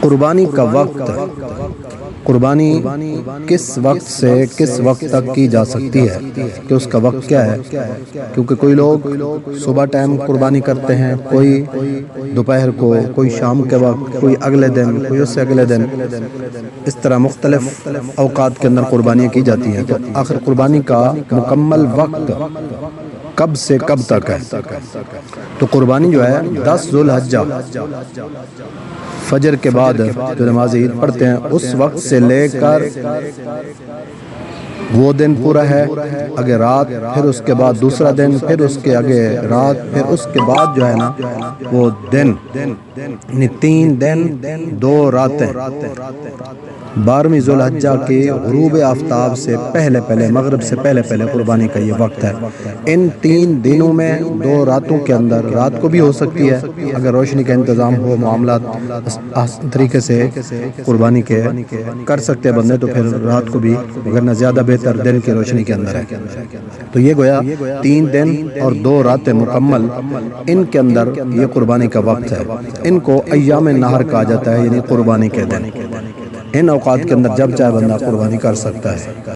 قربانی کا وقت، قربانی کس وقت سے کس وقت تک کی جا سکتی ہے کہ اس کا وقت کیا ہے؟ کیونکہ کوئی لوگ صبح ٹائم قربانی کرتے ہیں، کوئی دوپہر کو، کوئی شام کے وقت، کوئی اگلے دن، کوئی اس سے اگلے دن، اس طرح مختلف اوقات کے اندر قربانیاں کی جاتی ہیں۔ تو آخر قربانی کا مکمل وقت کب سے کب تک ہے؟ تو قربانی جو ہے 10 ذو الحجہ فجر کے بعد جو نماز عید پڑھتے ہیں اس وقت سے لے کر وہ دن پورا ہے، اگر رات، پھر اس کے بعد دوسرا دن، پھر اس کے آگے رات، پھر اس کے بعد جو ہے نا وہ دن، یعنی 3 دن 2 راتیں 12ویں ذو الحجہ کے غروب آفتاب سے پہلے مغرب سے پہلے قربانی کا یہ وقت ہے۔ ان 3 دنوں میں 2 راتوں کے اندر، رات کو بھی ہو سکتی ہے اگر روشنی کا انتظام ہو، معاملات آسان طریقے سے قربانی کے کر سکتے بندے تو پھر رات کو بھی، ورنہ زیادہ بہتر دن کی روشنی کے اندر ہے۔ تو یہ گویا 3 دن اور 2 راتیں مکمل، ان کے اندر یہ قربانی کا وقت ہے۔ ان کو ایام نہر کہا جاتا ہے، یعنی قربانی کے دن۔ ان اوقات کے اندر جب چاہے بندہ قربانی کر سکتا ہے۔